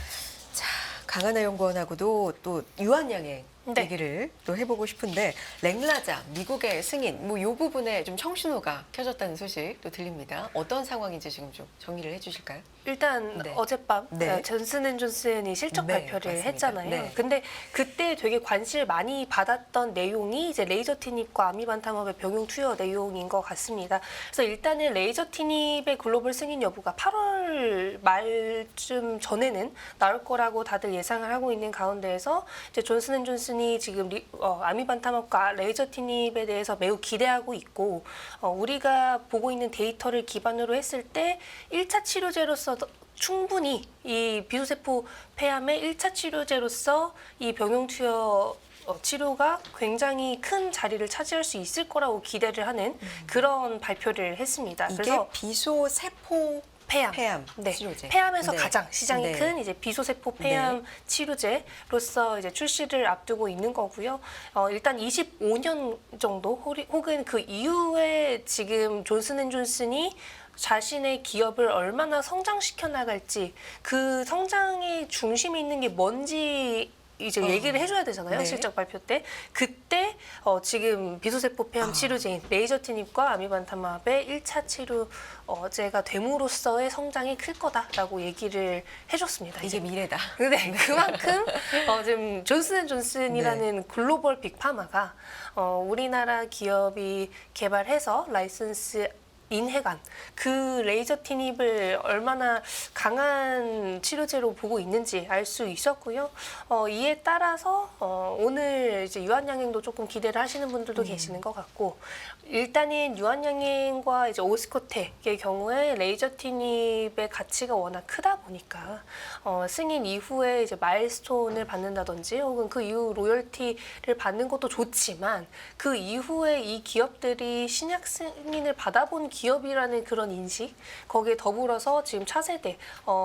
자, 강하나 연구원하고도 또 유한양행 네. 얘기를 또 해보고 싶은데 랭라자 미국의 승인 뭐 이 부분에 좀 청신호가 켜졌다는 소식 또 들립니다. 어떤 상황인지 지금 좀 정리를 해주실까요? 일단 네. 어젯밤 네. 존슨앤존슨이 실적 네, 발표를 맞습니다. 했잖아요. 네. 근데 그때 되게 관심을 많이 받았던 내용이 이제 레이저 티닙과 아미반타먹의 병용 투여 내용인 것 같습니다. 그래서 일단은 레이저 티닙의 글로벌 승인 여부가 8월 말쯤 전에는 나올 거라고 다들 예상을 하고 있는 가운데에서 이제 존슨앤존슨이 지금 아미반타먹과 레이저 티닙에 대해서 매우 기대하고 있고 우리가 보고 있는 데이터를 기반으로 했을 때 1차 치료제로서 충분히 이 비소세포 폐암의 1차 치료제로서 이 병용 투여 치료가 굉장히 큰 자리를 차지할 수 있을 거라고 기대를 하는 그런 발표를 했습니다. 이게 그래서 비소세포 폐암 네. 치료제. 폐암에서 네. 가장 시장이 네. 큰 이제 비소세포 폐암 치료제로서 이제 출시를 앞두고 있는 거고요. 일단 25년 정도 혹은 그 이후에 지금 존슨앤존슨이 자신의 기업을 얼마나 성장시켜 나갈지 그 성장의 중심에 있는 게 뭔지 이제 얘기를 해줘야 되잖아요. 네. 실적 발표 때. 그때 지금 비소세포 폐암 치료제인 레이저티닙과 아미반타맙의 1차 치료제가 됨으로써의 성장이 클 거다라고 얘기를 해줬습니다. 이게 미래다. 근데 그만큼 지금 존슨앤존슨이라는 글로벌 빅파마가 우리나라 기업이 개발해서 라이선스 인해관 그 레이저 티닙을 얼마나 강한 치료제로 보고 있는지 알 수 있었고요. 이에 따라서 오늘 이제 유한양행도 조금 기대를 하시는 분들도 계시는 것 같고 일단은 유한양행과 이제 오스코텍의 경우에 레이저 티닙의 가치가 워낙 크다 보니까 승인 이후에 이제 마일스톤을 받는다든지 혹은 그 이후 로열티를 받는 것도 좋지만 그 이후에 이 기업들이 신약 승인을 받아본 기업이라는 그런 인식 거기에 더불어서 지금 차세대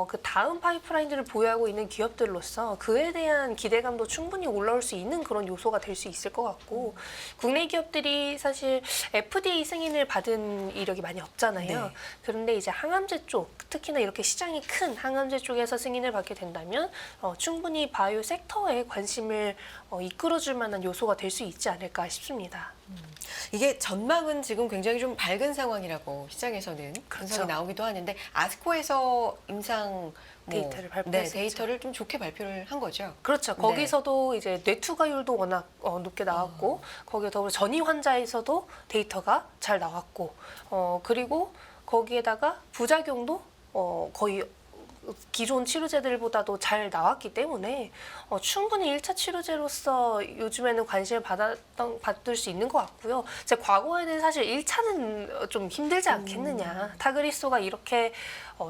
그 다음 파이프라인들을 보유하고 있는 기업들로서 그에 대한 기대감도 충분히 올라올 수 있는 그런 요소가 될 수 있을 것 같고 국내 기업들이 사실 FDA 승인을 받은 이력이 많이 없잖아요. 네. 그런데 이제 항암제 쪽 특히나 이렇게 시장이 큰 항암제 쪽에서 승인을 받게 된다면 충분히 바이오 섹터에 관심을 이끌어줄 만한 요소가 될 수 있지 않을까 싶습니다. 이게 전망은 지금 굉장히 좀 밝은 상황이라고 시장에서는 그렇죠. 분석이 나오기도 하는데 아스코에서 임상 데이터를 네, 발표했었죠. 데이터를 좀 좋게 발표를 한 거죠. 그렇죠. 네. 거기서도 이제 뇌투과율도 워낙 높게 나왔고 거기에 더불어 전이 환자에서도 데이터가 잘 나왔고 그리고 거기에다가 부작용도 거의 기존 치료제들보다도 잘 나왔기 때문에 충분히 1차 치료제로서 요즘에는 관심을 받을 수 있는 것 같고요. 이제 과거에는 사실 1차는 좀 힘들지 않겠느냐. 타그리소가 이렇게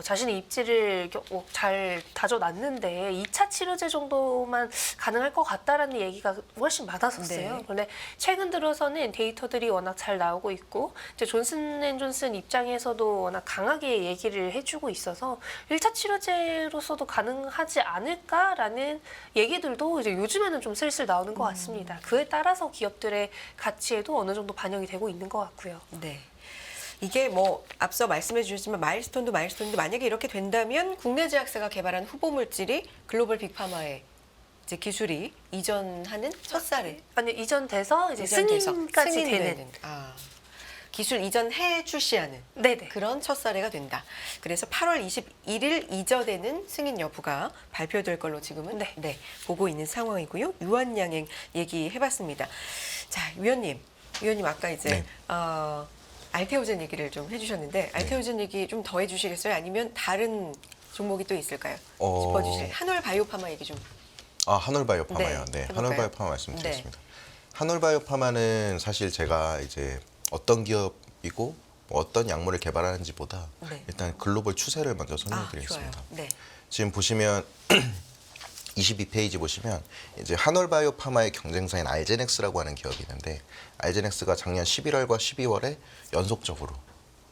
자신의 입지를 잘 다져놨는데 2차 치료제 정도만 가능할 것 같다라는 얘기가 훨씬 많았었어요. 네. 그런데 최근 들어서는 데이터들이 워낙 잘 나오고 있고 이제 존슨앤존슨 입장에서도 워낙 강하게 얘기를 해주고 있어서 1차 치료제로서도 가능하지 않을까라는 얘기들도 이제 요즘에는 좀 슬슬 나오는 것 같습니다. 그에 따라서 기업들의 가치에도 어느 정도 반영이 되고 있는 것 같고요. 네. 이게 뭐 앞서 말씀해 주셨지만 마일스톤도 만약에 이렇게 된다면 국내 제약사가 개발한 후보 물질이 글로벌 빅파마에 이제 기술이 이전하는 첫 사례. 아니 이전돼서 이제 이전돼서 승인까지 되는. 승인되는. 기술 이전해 출시하는 네네. 그런 첫 사례가 된다. 그래서 8월 21일 이전에는 승인 여부가 발표될 걸로 지금은 네. 보고 있는 상황이고요. 유한양행 얘기해봤습니다. 자, 위원님 아까 이제 네. 알테오젠 얘기를 좀 해주셨는데 알테오젠 얘기 좀 더 해주시겠어요? 아니면 다른 종목이 또 있을까요? 짚어주실 한올 바이오파마 얘기 좀. 한올바이오파마요. 네, 네, 해볼까요? 한올바이오파마 말씀드리겠습니다. 한올바이오파마는 사실 제가 이제 어떤 기업이고 어떤 약물을 개발하는지보다 네. 일단 글로벌 추세를 먼저 좋아요. 설명드리겠습니다. 네. 지금 보시면 22페이지 보시면 이제 한올바이오파마의 경쟁사인 알제넥스라고 하는 기업이 있는데 알제넥스가 작년 11월과 12월에 연속적으로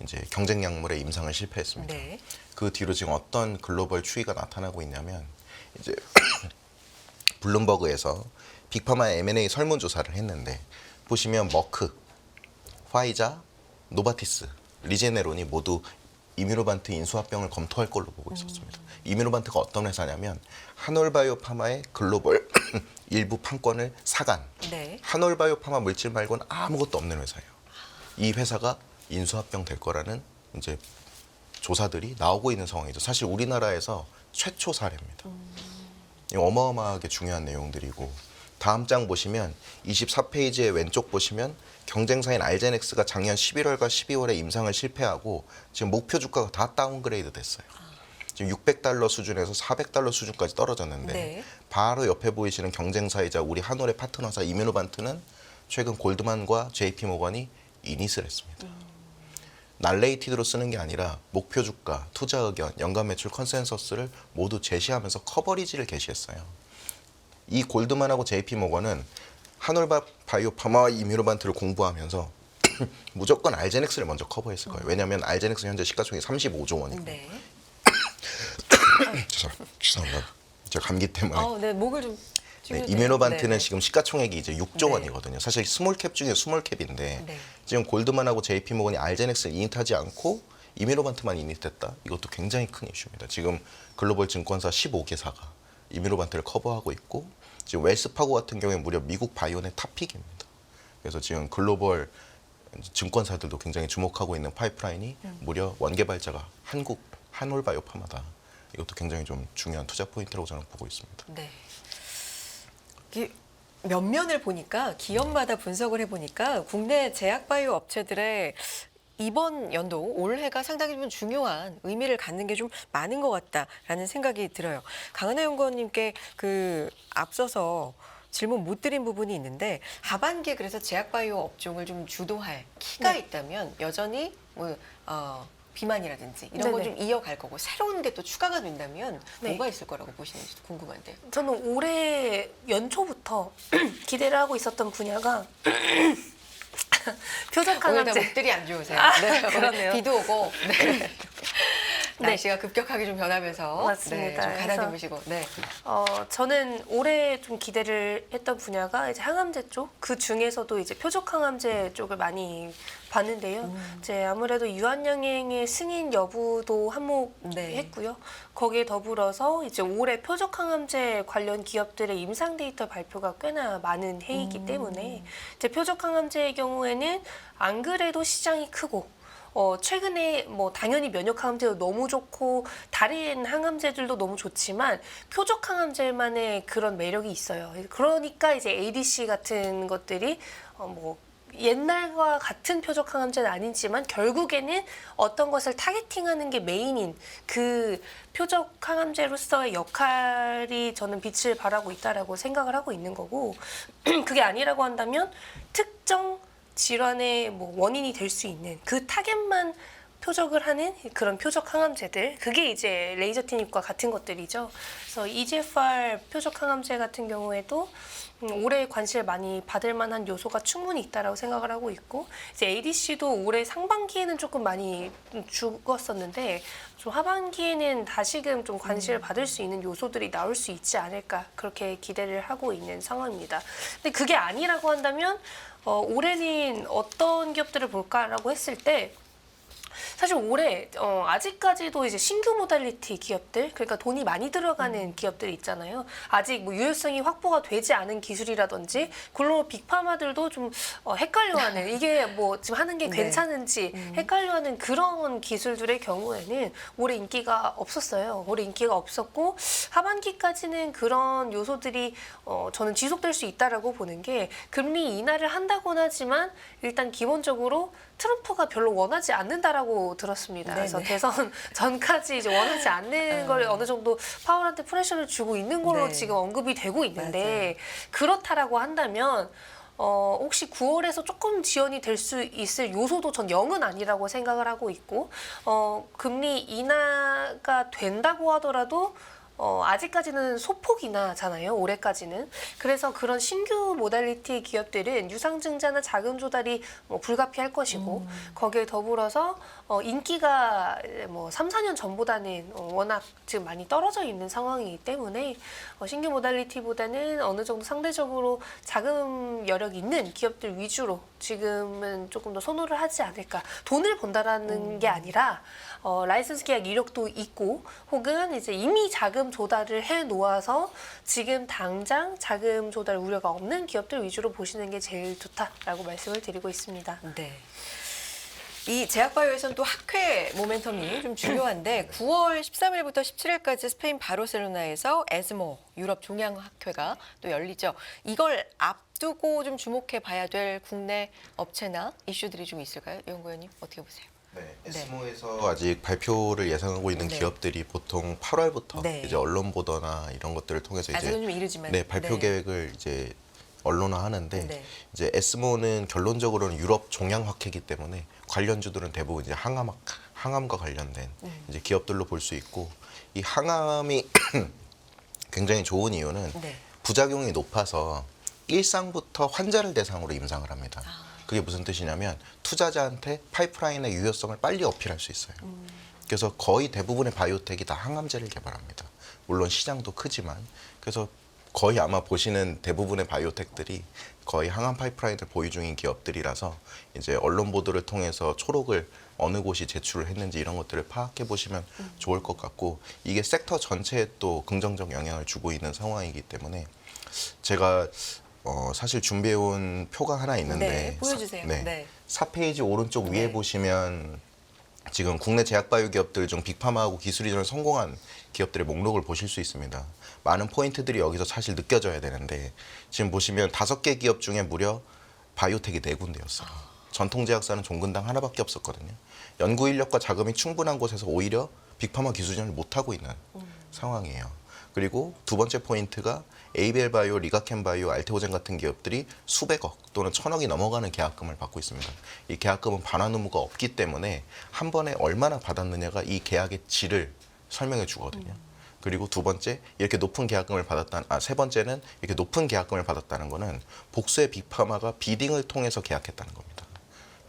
이제 경쟁 약물의 임상을 실패했습니다. 네. 그 뒤로 지금 어떤 글로벌 추이가 나타나고 있냐면 이제 블룸버그에서 빅파마 M&A 설문조사를 했는데 보시면 머크, 화이자, 노바티스, 리제네론이 모두 이뮤노반트 인수합병을 검토할 걸로 보고 있었습니다. 이뮤노반트가 어떤 회사냐면 한올바이오파마의 글로벌 일부 판권을 사간 네. 한올바이오파마 물질 말고는 아무것도 없는 회사예요. 이 회사가 인수합병 될 거라는 이제 조사들이 나오고 있는 상황이죠. 사실 우리나라에서 최초 사례입니다. 어마어마하게 중요한 내용들이고 다음 장 보시면 24페이지의 왼쪽 보시면 경쟁사인 알제넥스가 작년 11월과 12월에 임상을 실패하고 지금 목표 주가가 다 다운그레이드 됐어요. 지금 $600 수준에서 $400 수준까지 떨어졌는데 네. 바로 옆에 보이시는 경쟁사이자 우리 한올의 파트너사 이뮤노반트는 최근 골드만과 JP모건이 이닛을 했습니다. 날레이티드로 쓰는 게 아니라 목표 주가, 투자 의견, 연간 매출 컨센서스를 모두 제시하면서 커버리지를 게시했어요. 이 골드만하고 JP모건은 한올바이오파마와 이뮤노반트를 공부하면서 무조건 알제넥스를 먼저 커버했을 거예요. 왜냐하면 알제넥스 현재 시가총액이 35조 원이고 네. 죄송합니다. 제가 감기 때문에 네, 목을 좀 네, 찌그러져요. 이뮤노반트는 네. 지금 시가총액이 이제 6조 네. 원이거든요. 사실 스몰캡 중에 스몰캡인데 네. 지금 골드만하고 JP모건이 알제넥스를 이닛하지 않고 이뮤노반트만 이닛했다. 이것도 굉장히 큰 이슈입니다. 지금 글로벌 증권사 15개사가 이뮤노반트를 커버하고 있고 지금 웰스파고 같은 경우에 무려 미국 바이오넷 탑픽입니다. 그래서 지금 글로벌 증권사들도 굉장히 주목하고 있는 파이프라인이 무려 원개발자가 한국 한올바이오파마다. 이것도 굉장히 좀 중요한 투자 포인트라고 저는 보고 있습니다. 네. 이게 면면을 보니까 기업마다 분석을 해보니까 국내 제약 바이오 업체들의 이번 연도 올해가 상당히 좀 중요한 의미를 갖는 게 좀 많은 것 같다라는 생각이 들어요. 강은하 연구원님께 앞서서 질문 못 드린 부분이 있는데 하반기에 그래서 제약 바이오 업종을 좀 주도할 키가 있다면 여전히 비만이라든지 이런 거 네네. 좀 이어갈 거고 새로운 게 또 추가가 된다면 네. 뭐가 있을 거라고 보시는지 궁금한데요. 저는 올해 연초부터 기대를 하고 있었던 분야가 표적 오늘 다 항암제. 목들이 안 좋으세요. 네, 오늘 그러네요. 비도 오고 네. 날씨가 급격하게 좀 변하면서 맞습니다. 좀 가다듬으시고. 네. 저는 올해 좀 기대를 했던 분야가 이제 항암제 쪽, 그 중에서도 이제 표적 항암제 쪽을 많이 봤는데요. 이제 아무래도 유한양행의 승인 여부도 한몫했고요. 거기에 더불어서 이제 올해 표적 항암제 관련 기업들의 임상 데이터 발표가 꽤나 많은 해이기 때문에 이제 표적 항암제의 경우에는 안 그래도 시장이 크고 최근에 뭐 당연히 면역 항암제도 너무 좋고 다른 항암제들도 너무 좋지만 표적 항암제만의 그런 매력이 있어요. 그러니까 이제 ADC 같은 것들이 뭐 옛날과 같은 표적 항암제는 아니지만 결국에는 어떤 것을 타겟팅하는 게 메인인 그 표적 항암제로서의 역할이 저는 빛을 발하고 있다라고 생각을 하고 있는 거고 그게 아니라고 한다면 특정 질환의 뭐 원인이 될 수 있는 그 타겟만 표적을 하는 그런 표적 항암제들 그게 이제 레이저 티닙과 같은 것들이죠. 그래서 EGFR 표적 항암제 같은 경우에도 올해 관심을 많이 받을 만한 요소가 충분히 있다라고 생각을 하고 있고 이제 ADC도 올해 상반기에는 조금 많이 죽었었는데 좀 하반기에는 다시금 좀 관심을 받을 수 있는 요소들이 나올 수 있지 않을까 그렇게 기대를 하고 있는 상황입니다. 근데 그게 아니라고 한다면 올해는 어떤 기업들을 볼까라고 했을 때 사실 올해 아직까지도 이제 신규 모달리티 기업들, 그러니까 돈이 많이 들어가는 기업들이 있잖아요. 아직 뭐 유효성이 확보가 되지 않은 기술이라든지 글로벌 빅파마들도 좀 헷갈려하는, 이게 뭐 지금 하는 게 네. 괜찮은지 헷갈려하는 그런 기술들의 경우에는 올해 인기가 없었어요. 올해 인기가 없었고 하반기까지는 그런 요소들이 저는 지속될 수 있다라고 보는 게, 금리 인하를 한다곤 하지만 일단 기본적으로 트럼프가 별로 원하지 않는다라고 들었습니다. 그래서 네네. 대선 전까지 이제 원하지 않는 걸 어느 정도 파월한테 프레셔를 주고 있는 걸로 네. 지금 언급이 되고 있는데, 맞아요. 그렇다라고 한다면 혹시 9월에서 조금 지연이 될 수 있을 요소도 전 0은 아니라고 생각을 하고 있고, 금리 인하가 된다고 하더라도 아직까지는 소폭이나잖아요. 올해까지는. 그래서 그런 신규 모달리티 기업들은 유상증자나 자금 조달이 뭐 불가피할 것이고, 거기에 더불어서 인기가 뭐 3, 4년 전보다는 워낙 지금 많이 떨어져 있는 상황이기 때문에 신규 모달리티보다는 어느 정도 상대적으로 자금 여력 있는 기업들 위주로 지금은 조금 더 선호를 하지 않을까. 돈을 번다라는 게 아니라 라이선스 계약 이력도 있고, 혹은 이제 이미 자금 조달을 해 놓아서 지금 당장 자금 조달 우려가 없는 기업들 위주로 보시는 게 제일 좋다라고 말씀을 드리고 있습니다. 네. 이 제약바이오에서는 또 학회 모멘텀이 좀 중요한데 9월 13일부터 17일까지 스페인 바르셀로나에서 에스모 유럽 종양학회가 또 열리죠. 이걸 앞두고 좀 주목해 봐야 될 국내 업체나 이슈들이 좀 있을까요? 연구위원님 어떻게 보세요? 네, 에스모에서 아직 발표를 예상하고 있는 네. 기업들이 보통 8월부터 네. 이제 언론 보도나 이런 것들을 통해서 아직은 이제 좀 이르지만. 네, 발표 네. 계획을 이제 언론화하는데, 네. 이제 에스모는 결론적으로는 유럽 종양학회이기 때문에 관련주들은 대부분 이제 항암과 관련된 이제 기업들로 볼 수 있고, 이 항암이 굉장히 좋은 이유는 네. 부작용이 높아서 일상부터 환자를 대상으로 임상을 합니다. 그게 무슨 뜻이냐면 투자자한테 파이프라인의 유효성을 빨리 어필할 수 있어요. 그래서 거의 대부분의 바이오텍이 다 항암제를 개발합니다. 물론 시장도 크지만, 그래서 거의 아마 보시는 대부분의 바이오텍들이 거의 항암 파이프라인을 보유 중인 기업들이라서 이제 언론 보도를 통해서 초록을 어느 곳이 제출을 했는지 이런 것들을 파악해 보시면 좋을 것 같고, 이게 섹터 전체에 또 긍정적 영향을 주고 있는 상황이기 때문에 제가 사실 준비해온 표가 하나 있는데, 네, 보여주세요. 네. 4페이지 오른쪽 위에 네. 보시면 지금 국내 제약바이오 기업들 중 빅파마하고 기술 이전을 성공한 기업들의 목록을 보실 수 있습니다. 많은 포인트들이 여기서 사실 느껴져야 되는데, 지금 보시면 5개 기업 중에 무려 바이오텍이 4군데였어요. 전통제약사는 종근당 하나밖에 없었거든요. 연구 인력과 자금이 충분한 곳에서 오히려 빅파마 기술 이전을 못하고 있는 상황이에요. 그리고 두 번째 포인트가 에이벨 바이오, 리가켄 바이오, 알테오젠 같은 기업들이 수백억 또는 천억이 넘어가는 계약금을 받고 있습니다. 이 계약금은 반환 의무가 없기 때문에 한 번에 얼마나 받았느냐가 이 계약의 질을 설명해 주거든요. 그리고 두 번째, 이렇게 높은 계약금을 세 번째는 이렇게 높은 계약금을 받았다는 거는 복수의 빅파마가 비딩을 통해서 계약했다는 겁니다.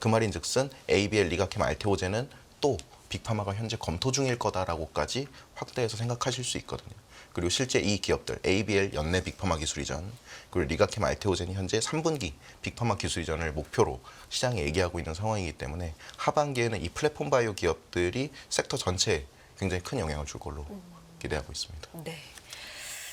그 말인즉슨 ABL, 리가캠, 알테오젠은 또 빅파마가 현재 검토 중일 거다라고까지 확대해서 생각하실 수 있거든요. 그리고 실제 이 기업들 ABL 연내 빅파마 기술 이전, 그리고 리가캠, 알테오젠이 현재 3분기 빅파마 기술 이전을 목표로 시장에 얘기하고 있는 상황이기 때문에 하반기에는 이 플랫폼 바이오 기업들이 섹터 전체에 굉장히 큰 영향을 줄 걸로 기대하고 있습니다. 네.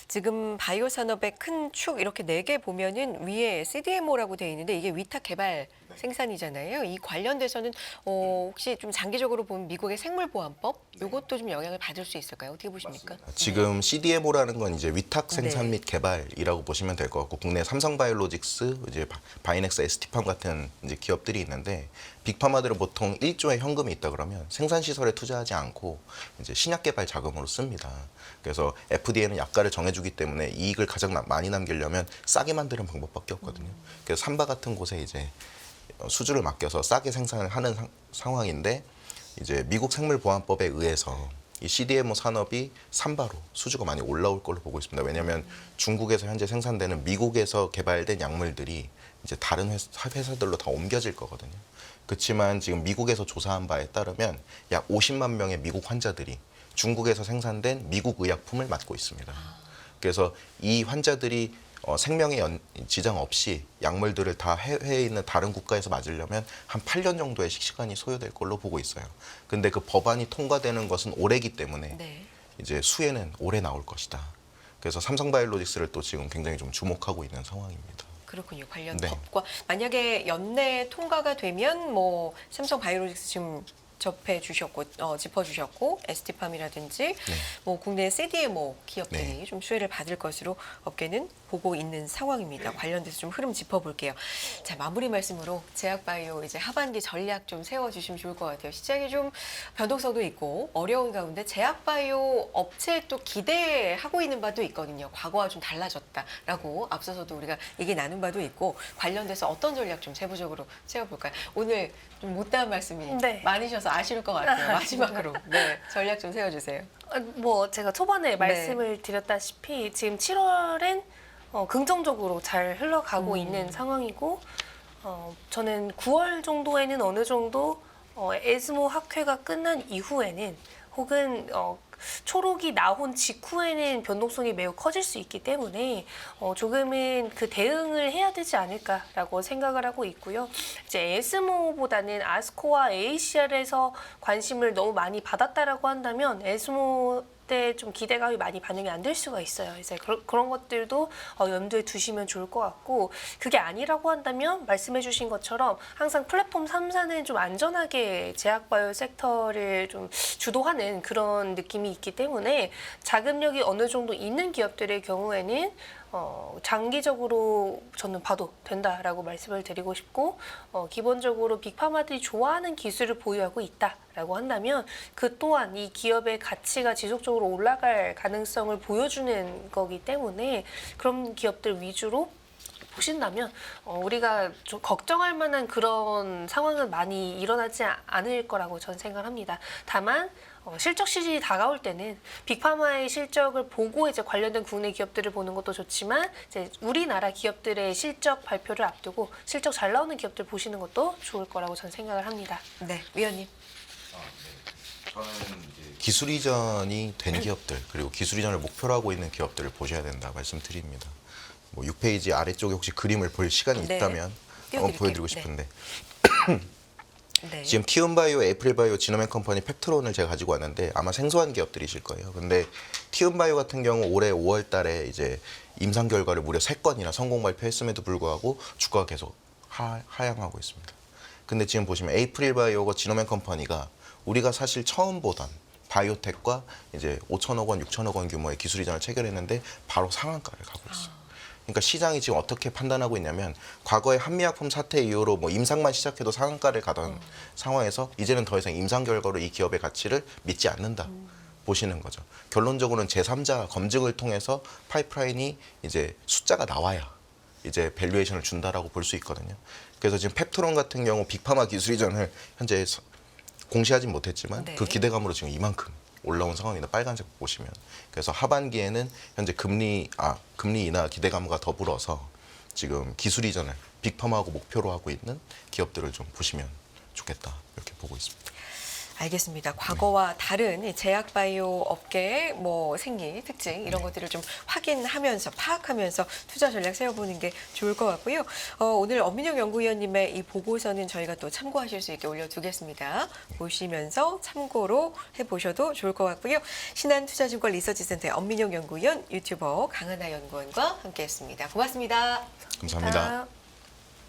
지금 바이오 산업의 큰 축 이렇게 4개 보면은 위에 CDMO라고 되어 있는데 이게 위탁 개발 생산이잖아요. 이 관련돼서는 혹시 좀 장기적으로 보면 미국의 생물보안법 이것도 좀 영향을 받을 수 있을까요? 어떻게 보십니까? 지금 CDMO라는 건 이제 위탁 생산 네. 및 개발이라고 보시면 될 것 같고, 국내 삼성바이오로직스, 이제 바이넥스, ST팜 같은 이제 기업들이 있는데, 빅파마들은 보통 1조의 현금이 있다 그러면 생산 시설에 투자하지 않고 이제 신약 개발 자금으로 씁니다. 그래서 FDA는 약가를 정해주기 때문에 이익을 가장 많이 남기려면 싸게 만드는 방법밖에 없거든요. 그래서 삼바 같은 곳에 이제 수주를 맡겨서 싸게 생산을 하는 상황인데, 이제 미국 생물보안법에 의해서 이 CDMO 산업이 삼바로 수주가 많이 올라올 걸로 보고 있습니다. 왜냐하면 중국에서 현재 생산되는 미국에서 개발된 약물들이 이제 다른 회사들로 다 옮겨질 거거든요. 그렇지만 지금 미국에서 조사한 바에 따르면 약 50만 명의 미국 환자들이 중국에서 생산된 미국 의약품을 맞고 있습니다. 그래서 이 환자들이 생명의 지장 없이 약물들을 다 해외에 있는 다른 국가에서 맞으려면 한 8년 정도의 시간이 소요될 걸로 보고 있어요. 근데 그 법안이 통과되는 것은 올해기 때문에 네. 이제 수혜는 올해 나올 것이다. 그래서 삼성바이오로직스를 또 지금 굉장히 좀 주목하고 있는 상황입니다. 그렇군요. 관련 네. 법과 만약에 연내 통과가 되면 뭐 삼성 바이오로직스 지금 접해 주셨고 짚어 주셨고 ST팜이라든지 뭐 국내 CDMO 기업들이 네. 좀 수혜를 받을 것으로 업계는 보고 있는 상황입니다. 관련돼서 좀 흐름 짚어볼게요. 자, 마무리 말씀으로 제약바이오 이제 하반기 전략 좀 세워주시면 좋을 것 같아요. 시장이 좀 변동성도 있고 어려운 가운데 제약바이오 업체에 또 기대하고 있는 바도 있거든요. 과거와 좀 달라졌다라고 앞서서도 우리가 얘기 나눈 바도 있고 관련돼서 어떤 전략 좀 세부적으로 세워볼까요? 오늘 좀 못다한 말씀이 네. 많으셔서 아쉬울 것 같아요. 마지막으로 전략 좀 세워주세요. 뭐 제가 초반에 네. 말씀을 드렸다시피 지금 7월엔 긍정적으로 잘 흘러가고 있는 상황이고 저는 9월 정도에는 어느 정도 에스모 학회가 끝난 이후에는 혹은 초록이 나온 직후에는 변동성이 매우 커질 수 있기 때문에 조금은 그 대응을 해야 되지 않을까라고 생각을 하고 있고요. 이제 에스모보다는 아스코와 ACR에서 관심을 너무 많이 받았다라고 한다면 에스모 때 좀 기대감이 많이 반영이 안 될 수가 있어요. 이제 그런 것들도 염두에 두시면 좋을 것 같고 그게 아니라고 한다면 말씀해주신 것처럼 항상 플랫폼 3사는 좀 안전하게 제약바이오 섹터를 좀 주도하는 그런 느낌이 있기 때문에 자금력이 어느 정도 있는 기업들의 경우에는 장기적으로 저는 봐도 된다라고 말씀을 드리고 싶고 기본적으로 빅파마들이 좋아하는 기술을 보유하고 있다라고 한다면 그 또한 이 기업의 가치가 지속적으로 올라갈 가능성을 보여주는 거기 때문에 그런 기업들 위주로 보신다면 우리가 좀 걱정할 만한 그런 상황은 많이 일어나지 않을 거라고 저는 생각합니다. 다만 실적 시즌이 다가올 때는 빅파마의 실적을 보고 이제 관련된 국내 기업들을 보는 것도 좋지만 이제 우리나라 기업들의 실적 발표를 앞두고 실적 잘 나오는 기업들 보시는 것도 좋을 거라고 저는 생각을 합니다. 네, 위원님. 저는 기술 이전이 된 기업들 그리고 기술 이전을 목표로 하고 있는 기업들을 보셔야 된다 말씀드립니다. 뭐 6페이지 아래쪽에 혹시 그림을 볼 시간이 네. 있다면 한번 띄워드릴게요. 보여드리고 네. 싶은데 네. 지금 티움바이오, 에이프릴바이오, 지노맨 컴퍼니, 팩트론을 제가 가지고 왔는데 아마 생소한 기업들이실 거예요. 근데 티움바이오 같은 경우 올해 5월 달에 이제 임상 결과를 무려 3건이나 성공 발표했음에도 불구하고 주가가 계속 하향하고 있습니다. 근데 지금 보시면 에이프릴바이오가 지노맨 컴퍼니가 우리가 사실 처음 보던 바이오텍과 이제 5천억 원, 6천억 원 규모의 기술 이전을 체결했는데 바로 상한가를 가고 있어요. 그러니까 시장이 지금 어떻게 판단하고 있냐면 과거에 한미약품 사태 이후로 뭐 임상만 시작해도 상한가를 가던 상황에서 이제는 더 이상 임상 결과로 이 기업의 가치를 믿지 않는다 보시는 거죠. 결론적으로는 제3자 검증을 통해서 파이프라인이 이제 숫자가 나와야 이제 밸류에이션을 준다라고 볼 수 있거든요. 그래서 지금 펩트론 같은 경우 빅파마 기술 이전을 현재 공시하진 못했지만 네. 그 기대감으로 지금 이만큼 올라온 상황입니다. 빨간색 보시면. 그래서 하반기에는 현재 금리 인하 기대감과 더불어서 지금 기술 이전을 빅파마하고 목표로 하고 있는 기업들을 좀 보시면 좋겠다. 이렇게 보고 있습니다. 알겠습니다. 과거와 다른 이 제약바이오 업계의 뭐 생리, 특징 이런 것들을 좀 확인하면서 파악하면서 투자 전략 세워보는 게 좋을 것 같고요. 오늘 엄민영 연구위원님의 이 보고서는 저희가 또 참고하실 수 있게 올려두겠습니다. 보시면서 참고로 해보셔도 좋을 것 같고요. 신한투자증권 리서치센터의 엄민영 연구위원, 유튜버 강은하 연구원과 함께했습니다. 고맙습니다. 감사합니다.